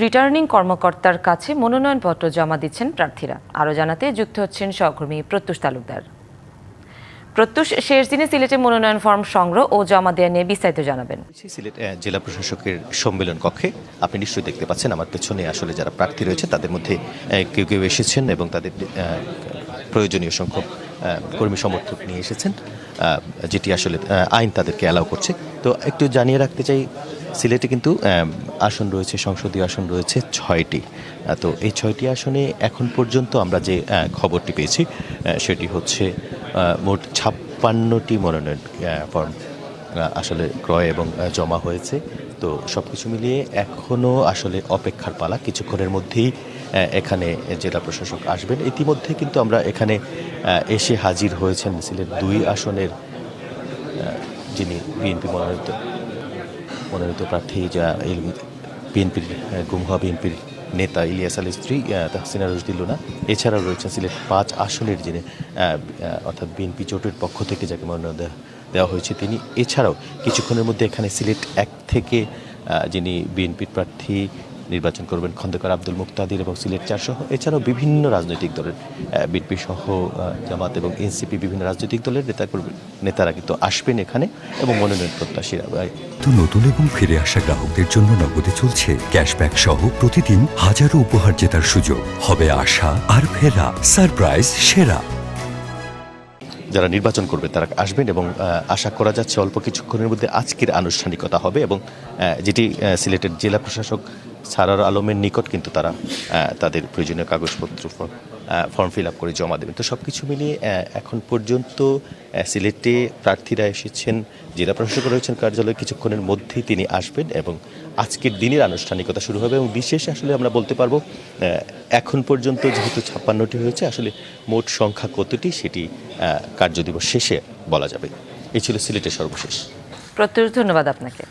Returning কর্মকর্তার কাছে মনোনয়নপত্র জমা দিচ্ছেন প্রার্থীরা। আরও জানাতে যুক্ত হচ্ছেন সহকর্মী প্রত্যুষ তালুকদার। প্রত্যুষ, শেষ দিনে সিলেটে মনোনয়ন ফর্ম সংগ্রহ ও জমা দেওয়া নিয়ে বিস্তারিত জানাবেন। সিলেট জেলা প্রশাসকের সম্মেলন কক্ষে আপনি নিশ্চয়ই দেখতে পাচ্ছেন আমার পেছনে আসলে যারা প্রার্থী রয়েছে তাদের মধ্যে কেউ কেউ এসেছেন এবং তাদের প্রয়োজনীয় সংখ্যক কর্মী সমর্থক নিয়ে এসেছেন, যেটি আসলে আইন তাদেরকে অ্যালাউ করছে। তো একটু জানিয়ে রাখতে চাই, সিলেটে কিন্তু আসন রয়েছে, সংসদীয় আসন রয়েছে 6টি। তো এই 6টি আসনে এখন পর্যন্ত আমরা যে খবরটি পেয়েছি সেটি হচ্ছে মোট 56টি মনোনয়ন ফর্ম আসলে ক্রয় এবং জমা হয়েছে। তো সব কিছু মিলিয়ে এখনও আসলে অপেক্ষার পালা। কিছুক্ষণের মধ্যেই এখানে জেলা প্রশাসক আসবেন। ইতিমধ্যে কিন্তু আমরা এখানে এসে হাজির হয়েছেন সিলেট 2 আসনের যিনি বিএনপি মনোনীত প্রার্থী, যা বিএনপির গুম হওয়া বিএনপির নেতা ইলিয়াস আলীর স্ত্রী তাহসিনা রশদি লুনা। এছাড়াও রয়েছেন সিলেট 5 আসনের যিনি অর্থাৎ বিএনপি জোটের পক্ষ থেকে যাকে মনোনয়ন দেওয়া হয়েছে তিনি। এছাড়াও কিছুক্ষণের মধ্যে এখানে সিলেট 1 থেকে যিনি বিএনপির প্রার্থী নির্বাচন করবেন খন্দকার আব্দুল মুক্তাদির এবং সিলেট 4 সহ এছাড়াও বিভিন্ন রাজনৈতিক দলের বিএনপি সহ জামাত এবং এনসিপি বিভিন্ন রাজনৈতিক দলের নেতারা কিন্তু আসবেন এখানে এবং মনোনয়ন প্রত্যাশীরা। তো নতুন এবং ফিরে আসা গ্রাহকদের জন্য নগদে চলছে ক্যাশব্যাক সহ প্রতিদিন হাজারো উপহার জেতার সুযোগ। হবে আশা আর ফেরা, সারপ্রাইজ সেরা। যারা নির্বাচন করবে তারা আসবেন এবং আশা করা যাচ্ছে অল্প কিছুক্ষণের মধ্যে আজকের আনুষ্ঠানিকতা হবে এবং যেটি সিলেটের জেলা প্রশাসক সারার আলমের নিকট কিন্তু তারা তাদের প্রয়োজনীয় কাগজপত্র ফর্ম ফিল আপ করে জমা দেবেন। তো সব কিছু মিলিয়ে এখন পর্যন্ত সিলেটে প্রার্থীরা এসেছেন, জেলা প্রশাসক রয়েছেন কার্যালয়ে, কিছুক্ষণের মধ্যেই তিনি আসবেন এবং আজকের দিনের আনুষ্ঠানিকতা শুরু হবে। এবং বিশেষ আসলে আমরা বলতে পারবো এখন পর্যন্ত যেহেতু 56টি হয়েছে, আসলে মোট সংখ্যা কতটি সেটি কার্যদিবস শেষে বলা যাবে। এই ছিল সিলেটের সর্বশেষ। প্রত্যুষ, ধন্যবাদ আপনাকে।